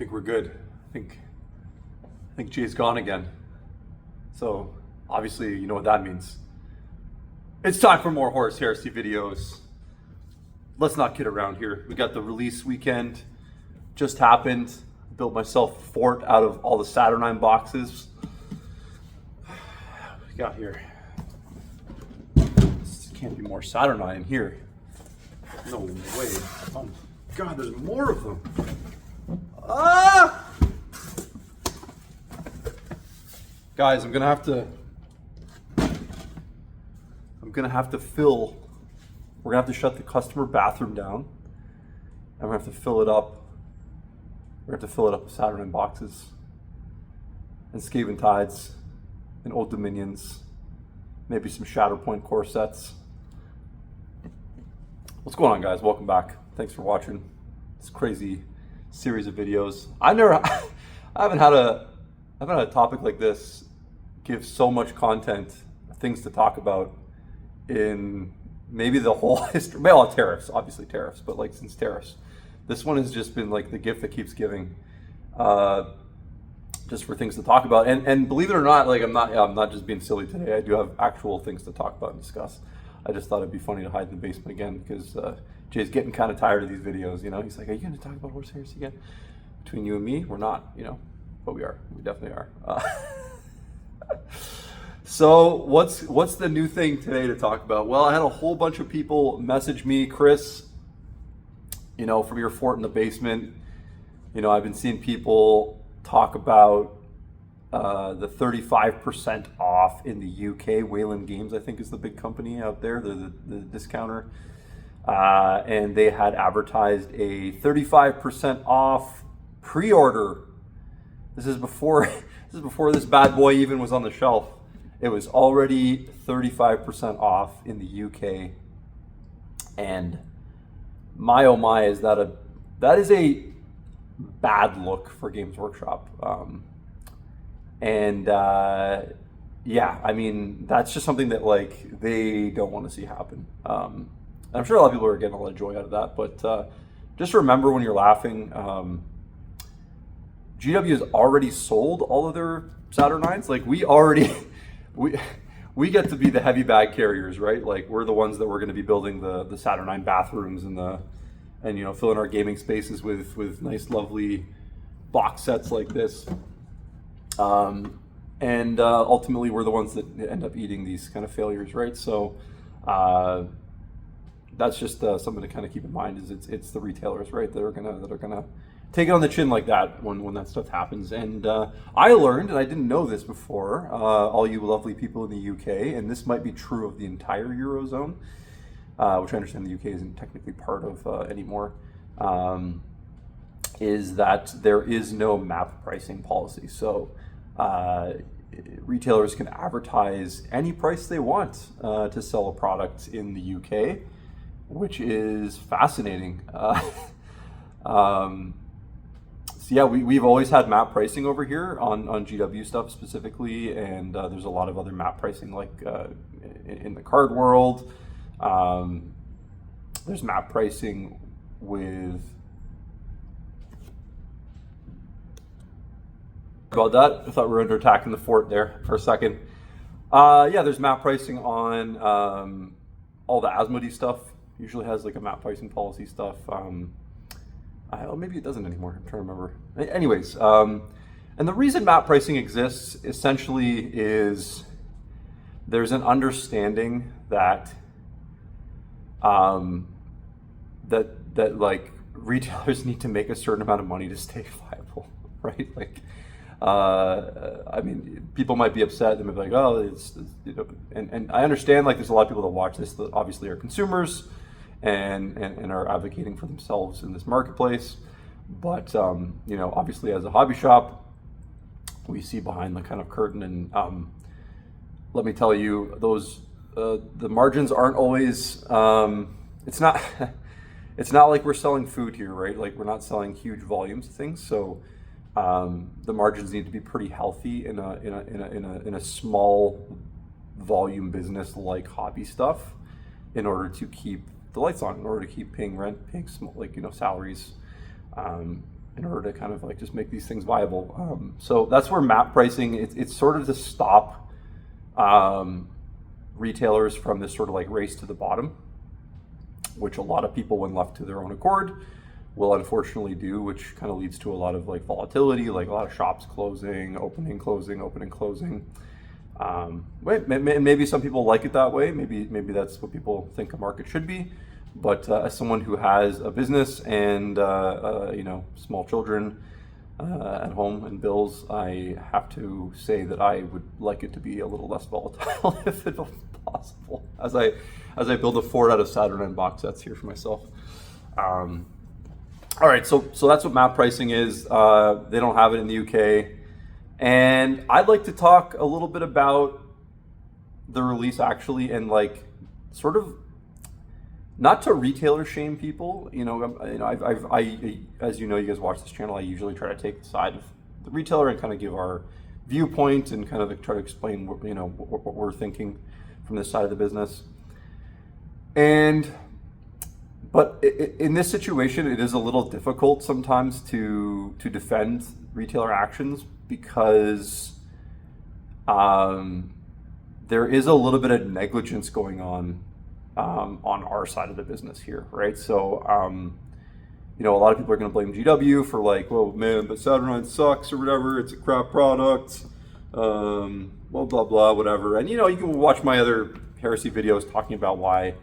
think we're good. I think Jay's gone again. So obviously you know what that means. It's time for more Horse Heresy videos. Let's not kid around here. We got the release weekend just happened. Built myself a fort out of all the Saturnine boxes. What we got here? This can't be more Saturnine in here. No way. Oh God, there's more of them. Ah! Guys, I'm gonna have to fill. We're gonna have to shut the customer bathroom down. And we're gonna have to fill it up. We're gonna have to fill it up with Saturnine boxes and Skaven Tides and Old Dominions, maybe some Shatterpoint core sets. What's going on, guys? Welcome back. Thanks for watching this crazy series of videos. I haven't had a topic like this give so much content, things to talk about in maybe the whole history. Well, tariffs, obviously tariffs, but like since tariffs, this one has just been like the gift that keeps giving, just for things to talk about. And believe it or not, like I'm not just being silly today. I do have actual things to talk about and discuss. I just thought it'd be funny to hide in the basement again because Jay's getting kind of tired of these videos. You know, he's like, "Are you going to talk about Horse Heresy again?" Between you and me, we're not. You know, but we are. We definitely are. So what's the new thing today to talk about? Well, I had a whole bunch of people message me, Chris, you know, from your fort in the basement. You know, I've been seeing people talk about the 35% off in the UK. Wayland Games, I think, is the big company out there, the discounter. And they had advertised a 35% off pre-order. This is before this bad boy even was on the shelf. It was already 35% off in the UK. And my oh my, that is a bad look for Games Workshop. Yeah, I mean, that's just something that like they don't want to see happen. I'm sure a lot of people are getting a lot of joy out of that, but just remember when you're laughing, GW has already sold all of their Saturnines. Like we get to be the heavy bag carriers, right? Like we're the ones that we're going to be building the Saturnine bathrooms and you know, filling our gaming spaces with nice, lovely box sets like this. And ultimately, we're the ones that end up eating these kind of failures, right? So that's just something to kind of keep in mind. Is it's the retailers, right, that are gonna take it on the chin like that when that stuff happens. And I learned, and I didn't know this before, all you lovely people in the UK, and this might be true of the entire Eurozone, which I understand the UK isn't technically part of anymore, is that there is no map pricing policy. So retailers can advertise any price they want to sell a product in the UK, which is fascinating. So yeah, we've always had map pricing over here on GW stuff specifically, and there's a lot of other map pricing like in the card world. There's map pricing with about that. I thought we were under attacking the fort there for a second. Yeah, there's map pricing on all the Asmodee stuff. Usually has like a map pricing policy stuff. Maybe it doesn't anymore. I'm trying to remember. Anyways, and the reason map pricing exists essentially is there's an understanding that that like retailers need to make a certain amount of money to stay viable, right? Like, I mean, people might be upset. They might be like, oh, it's you know, and I understand like there's a lot of people that watch this that obviously are consumers and are advocating for themselves in this marketplace. But you know, obviously as a hobby shop, we see behind the kind of curtain, and let me tell you, those the margins aren't always. It's not it's not like we're selling food here, right? Like we're not selling huge volumes of things, so the margins need to be pretty healthy in a small volume business like hobby stuff, in order to keep the lights on, in order to keep paying rent, paying salaries, in order to kind of like just make these things viable. So that's where map pricing, it's sort of to stop retailers from this sort of like race to the bottom, which a lot of people, when left to their own accord, will unfortunately do, which kind of leads to a lot of like volatility, like a lot of shops closing, opening, closing, opening, closing. Maybe some people like it that way. Maybe that's what people think a market should be. But as someone who has a business and small children at home and bills, I have to say that I would like it to be a little less volatile if it's possible. As I build a Ford out of Saturnine box sets here for myself. All right, so that's what map pricing is. They don't have it in the UK. And I'd like to talk a little bit about the release actually, and like sort of not to retailer shame people. I as you know, you guys watch this channel, I usually try to take the side of the retailer and kind of give our viewpoint and kind of try to explain what we're thinking from this side of the business. But in this situation, it is a little difficult sometimes to defend retailer actions because there is a little bit of negligence going on our side of the business here, right? So, a lot of people are going to blame GW for like, well, man, but Saturnine sucks or whatever. It's a crap product. Blah, blah, blah, whatever. And, you can watch my other heresy videos talking about why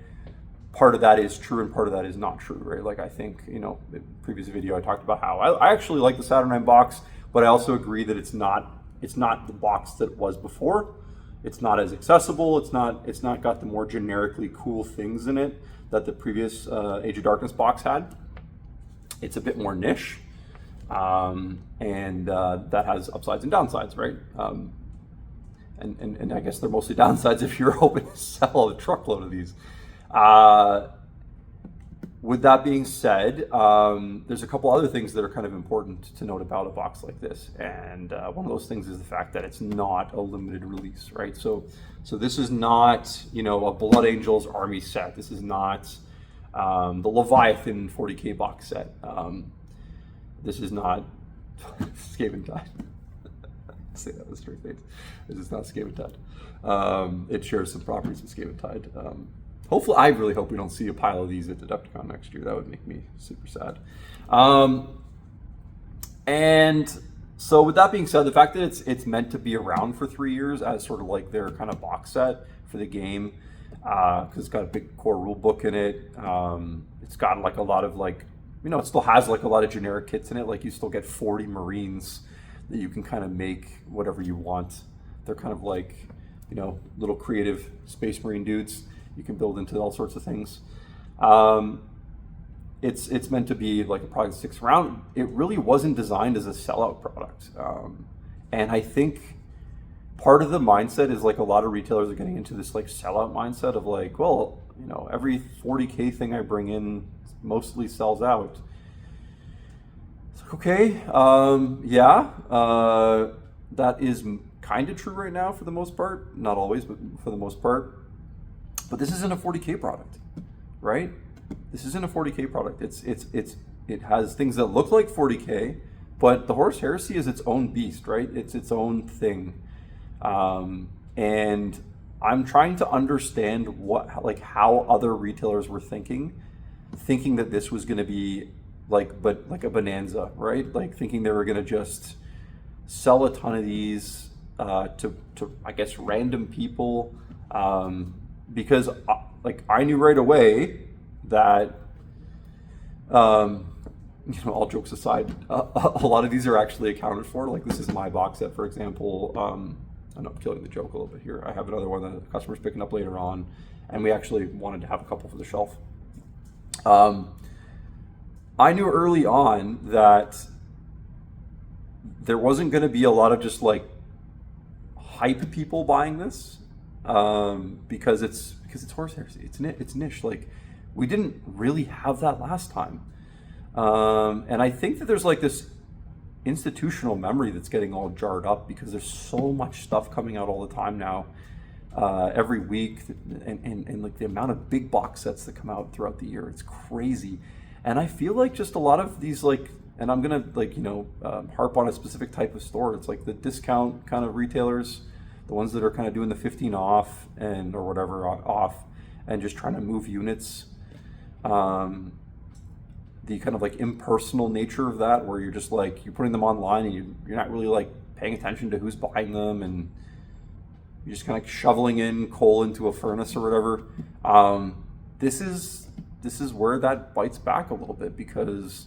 part of that is true and part of that is not true, right? Like I think, in the previous video I talked about how I actually like the Saturnine box, but I also agree that it's not the box that it was before. It's not as accessible. It's not got the more generically cool things in it that the previous Age of Darkness box had. It's a bit more niche, and that has upsides and downsides, right? And I guess they're mostly downsides if you're hoping to sell a truckload of these. With that being said, there's a couple other things that are kind of important to note about a box like this, and one of those things is the fact that it's not a limited release, right? So this is not a Blood Angels army set. This is not the Leviathan 40K box set. This is not Skaven Tide. Say that with a straight face. This is not Skaven Tide. It shares some properties with Skaven Tide. Hopefully, I really hope we don't see a pile of these at Deducticon next year. That would make me super sad. And so with that being said, the fact that it's meant to be around for 3 years as sort of like their kind of box set for the game, because it's got a big core rule book in it. It's got like a lot of like, it still has like a lot of generic kits in it. Like you still get 40 Marines that you can kind of make whatever you want. They're kind of like, little creative Space Marine dudes. You can build into all sorts of things. It's meant to be like a product that sticks around. It really wasn't designed as a sellout product. And I think part of the mindset is like a lot of retailers are getting into this like sellout mindset of like, well, every 40K thing I bring in mostly sells out. It's like, okay, that is kind of true right now for the most part. Not always, but for the most part. But this isn't a 40K product, right? This isn't a 40K product. It has things that look like 40K, but the Horus Heresy is its own beast, right? It's its own thing. And I'm trying to understand how other retailers were thinking that this was going to be like a bonanza, right? Like thinking they were going to just sell a ton of these to I guess random people. Because I knew right away that, all jokes aside, a lot of these are actually accounted for. Like this is my box set, for example. I'm not killing the joke a little bit here. I have another one that the customer's picking up later on, and we actually wanted to have a couple for the shelf. I knew early on that there wasn't going to be a lot of just like hype people buying this. Because it's Horus Heresy. It's niche. Like we didn't really have that last time, and I think that there's like this institutional memory that's getting all jarred up because there's so much stuff coming out all the time now, every week, and like the amount of big box sets that come out throughout the year, it's crazy. And I feel like just a lot of these like and I'm gonna harp on a specific type of store. It's like the discount kind of retailers, the ones that are kind of doing the 15 off or whatever off, and just trying to move units. The kind of like impersonal nature of that, where you're just like, you're putting them online and you're not really like paying attention to who's buying them, and you're just kind of shoveling in coal into a furnace or whatever. This is where that bites back a little bit, because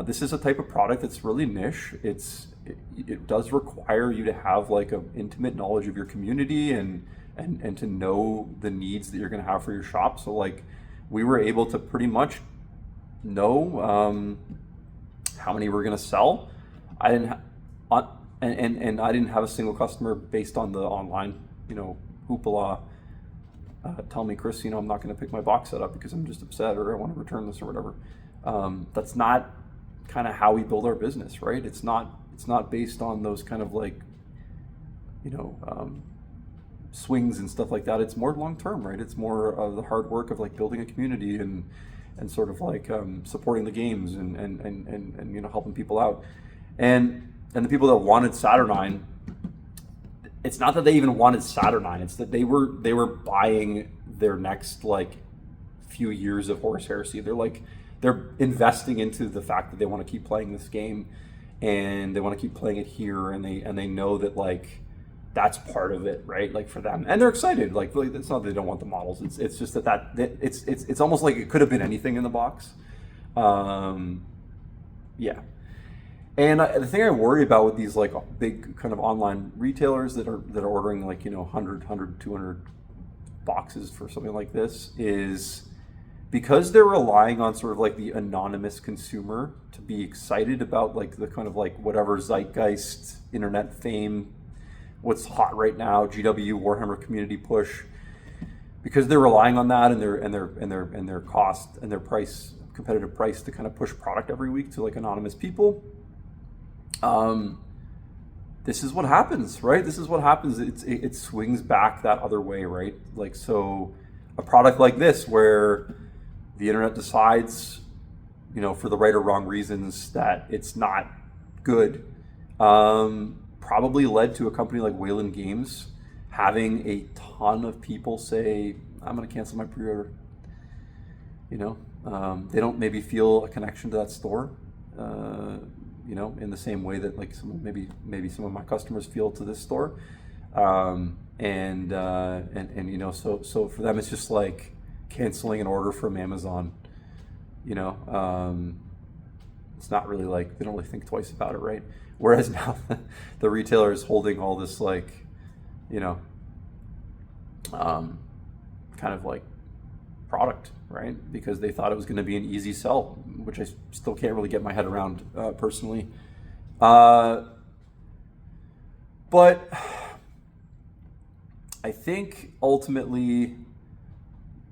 this is a type of product that's really niche. It does require you to have like an intimate knowledge of your community and to know the needs that you're going to have for your shop. So like, we were able to pretty much know how many we're going to sell. I didn't I didn't have a single customer based on the online hoopla tell me, Chris, I'm not going to pick my box set up because I'm just upset, or I want to return this or whatever. That's not kind of how we build our business, right? It's not based on those kind of like swings and stuff like that. It's more long term, right? It's more of the hard work of like building a community and sort of like supporting the games and helping people out. And the people that wanted Saturnine, it's not that they even wanted Saturnine, it's that they were buying their next like few years of Horse Heresy. They're investing into the fact that they want to keep playing this game, and they want to keep playing it here, and they know that like that's part of it, right? Like for them, and they're excited. Like it's not that they don't want the models. It's just that it's almost like it could have been anything in the box. Yeah. And the thing I worry about with these like big kind of online retailers that are ordering like 100, 200 boxes for something like this is because they're relying on sort of like the anonymous consumer to be excited about like the kind of like whatever zeitgeist, internet fame, what's hot right now, GW Warhammer community push, because they're relying on that and their cost and their price, competitive price, to kind of push product every week to like anonymous people. This is what happens, right? This is what happens. It swings back that other way, right? Like, so a product like this where the internet decides, for the right or wrong reasons, that it's not good, probably led to a company like Wayland Games having a ton of people say, I'm going to cancel my pre-order. They don't maybe feel a connection to that store, in the same way that like maybe some of my customers feel to this store. So for them, it's just like canceling an order from Amazon. It's not really like, they don't really think twice about it, right? Whereas now the retailer is holding all this like, kind of like product, right? Because they thought it was going to be an easy sell, which I still can't really get my head around personally. But I think ultimately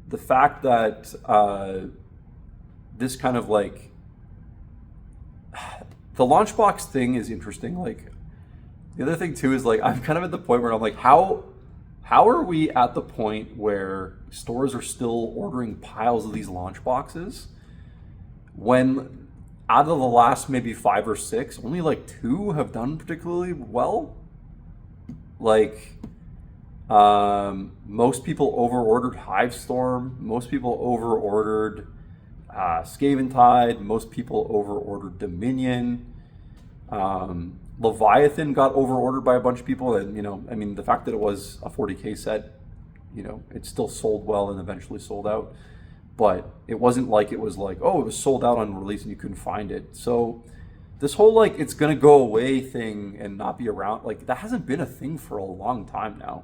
the fact that this kind of like the launch box thing is interesting. Like the other thing too is like, I'm kind of at the point where I'm like, how are we at the point where stores are still ordering piles of these launch boxes when out of the last maybe 5 or 6, only like 2 have done particularly well? Like, most people over-ordered Hivestorm, most people over-ordered Scaventide, most people over-ordered Dominion. Leviathan got over-ordered by a bunch of people, and the fact that it was a 40K set, it still sold well and eventually sold out. But it wasn't like it was like, oh, it was sold out on release and you couldn't find it. So this whole like it's gonna go away thing and not be around, like that hasn't been a thing for a long time now.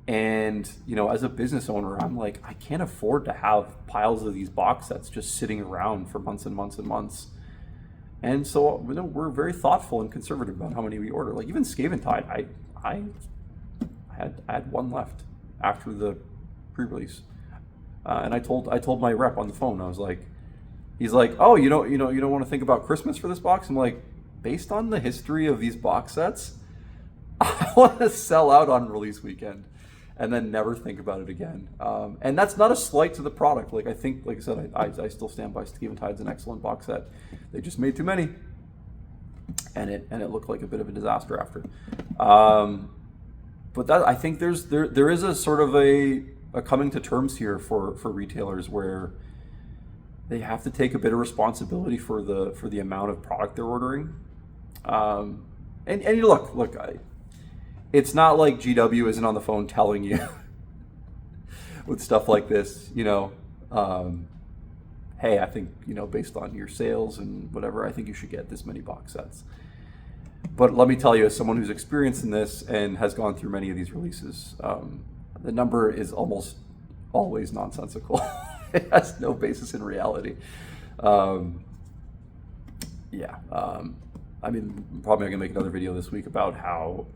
And as a business owner, I'm like, I can't afford to have piles of these box sets just sitting around for months and months and months. And so we're very thoughtful and conservative about how many we order. Like even Scaventide, I had 1 left after the pre-release, and I told my rep on the phone. I was like, he's like, oh, you don't want to think about Christmas for this box? I'm like, based on the history of these box sets, I want to sell out on release weekend. and then never think about it again. And that's not a slight to the product. Like I think, like I said, I still stand by Steventide's an excellent box set. They just made too many, and it looked like a bit of a disaster after. But that, I think there is a sort of a coming to terms here for retailers where they have to take a bit of responsibility for the amount of product they're ordering. And you look, it's not like GW isn't on the phone telling you with stuff like this, hey, I think, based on your sales and whatever, I think you should get this many box sets. But let me tell you, as someone who's experienced in this and has gone through many of these releases, the number is almost always nonsensical. It has no basis in reality. I mean, probably I'm gonna make another video this week about how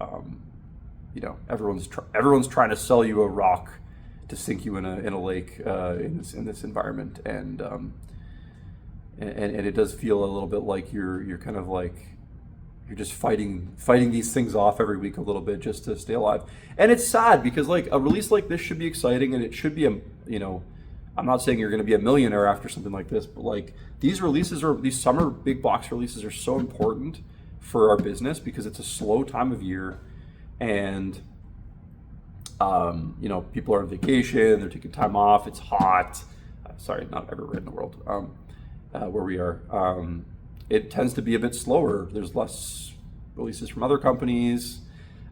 everyone's trying to sell you a rock to sink you in a lake in this environment, and it does feel a little bit like you're kind of like you're just fighting these things off every week a little bit just to stay alive. And it's sad because like a release like this should be exciting, and it should be I'm not saying you're going to be a millionaire after something like this, but like these summer big box releases are so important for our business because it's a slow time of year, and people are on vacation, they're taking time off, it's hot. Sorry, not everywhere in the world where we are. It tends to be a bit slower. There's less releases from other companies.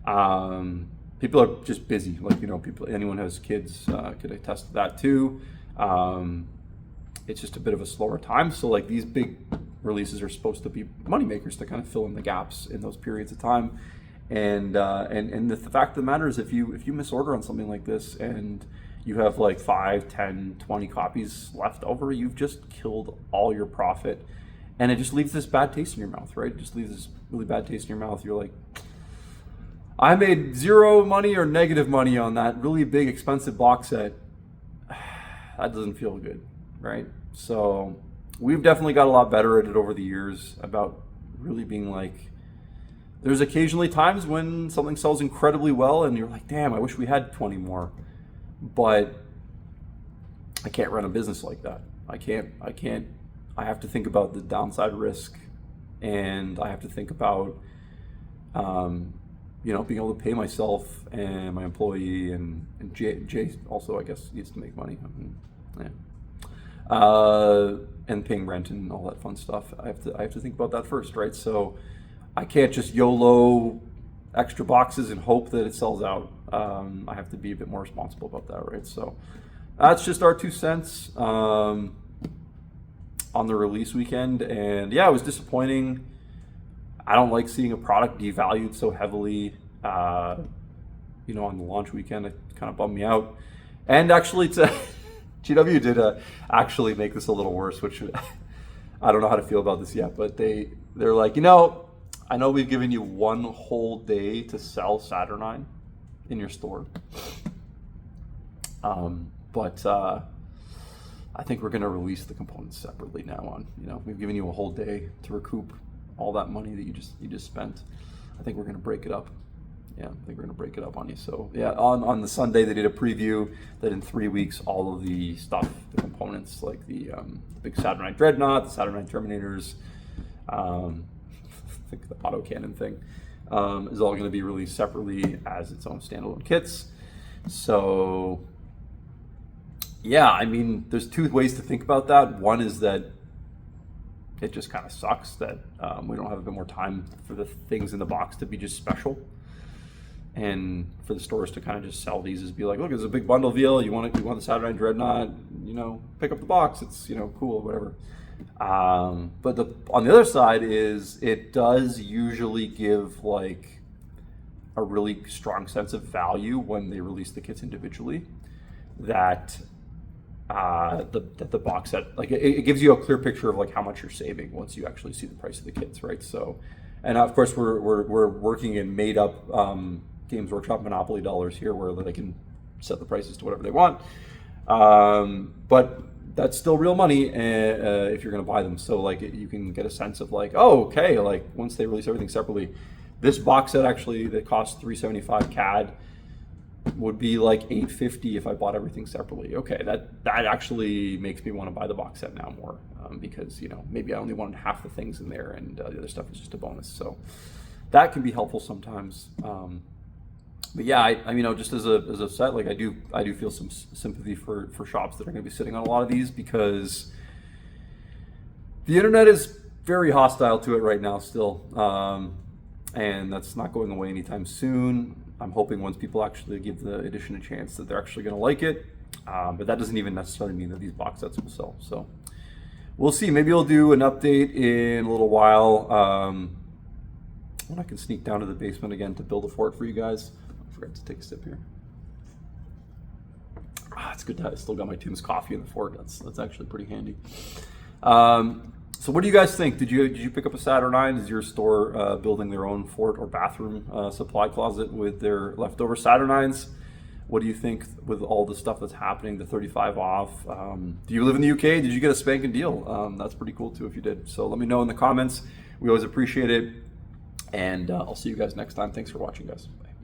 People are just busy. Like, anyone who has kids could attest to that too. It's just a bit of a slower time. So like these big releases are supposed to be money makers to kind of fill in the gaps in those periods of time. And the fact of the matter is if you misorder on something like this and you have like 5, 10, 20 copies left over, you've just killed all your profit. And it just leaves this bad taste in your mouth, right? It just leaves this really bad taste in your mouth. You're like, I made zero money or negative money on that really big, expensive box set. That doesn't feel good, right? So we've definitely got a lot better at it over the years about really being like, there's occasionally times when something sells incredibly well and you're like, damn, I wish we had 20 more. But I can't run a business like that. I can't. I have to think about the downside risk, and I have to think about, being able to pay myself and my employee, and Jay also, I guess, needs to make money. And paying rent and all that fun stuff. I have to think about that first, right? So I can't just YOLO extra boxes and hope that it sells out. I have to be a bit more responsible about that, right? So that's just our 2 cents. On the release weekend, and yeah, it was disappointing. I don't like seeing a product devalued so heavily, on the launch weekend. It kind of bummed me out. And actually, GW did actually make this a little worse, which I don't know how to feel about this yet. But they're like, I know we've given you one whole day to sell Saturnine in your store, but I think we're going to release the components separately now on, we've given you a whole day to recoup all that money that you just spent. I think we're going to break it up. Yeah, I think we're going to break it up on you. So yeah, on the Sunday, they did a preview that in 3 weeks, all of the stuff, the components, like the big Saturnine Dreadnought, the Saturnine Terminators, I think the autocannon thing, is all going to be released separately as its own standalone kits. So yeah, I mean, there's 2 ways to think about that. One is that it just kind of sucks that we don't have a bit more time for the things in the box to be just special, and for the stores to kind of just sell these as be like, look, it's a big bundle deal. You want the Saturnine Dreadnought, pick up the box. It's cool, whatever. But on the other side is it does usually give like a really strong sense of value when they release the kits individually. That the box set, like it gives you a clear picture of like how much you're saving once you actually see the price of the kits, right? So, and of course we're working in made up Games Workshop Monopoly dollars here, where they can set the prices to whatever they want, but that's still real money if you're going to buy them. So like you can get a sense of like, oh, okay, like once they release everything separately, this box set actually that costs $375 CAD would be like $850 if I bought everything separately. Okay, that actually makes me want to buy the box set now more, because maybe I only wanted half the things in there, and the other stuff is just a bonus. So that can be helpful sometimes. But yeah, I just as a set, like I do feel some sympathy for shops that are going to be sitting on a lot of these, because the internet is very hostile to it right now still, and that's not going away anytime soon. I'm hoping once people actually give the edition a chance that they're actually going to like it, but that doesn't even necessarily mean that these box sets will sell. So we'll see. Maybe I'll do an update in a little while when I can sneak down to the basement again to build a fort for you guys. I forgot to take a sip here. It's good that I still got my Tim's coffee in the fort. That's actually pretty handy. So what do you guys think? Did you pick up a Saturnine? Is your store building their own fort or bathroom supply closet with their leftover Saturnines? What do you think with all the stuff that's happening, the 35 off? Do you live in the UK? Did you get a spanking deal? That's pretty cool too if you did. So let me know in the comments. We always appreciate it. And I'll see you guys next time. Thanks for watching, guys. Bye.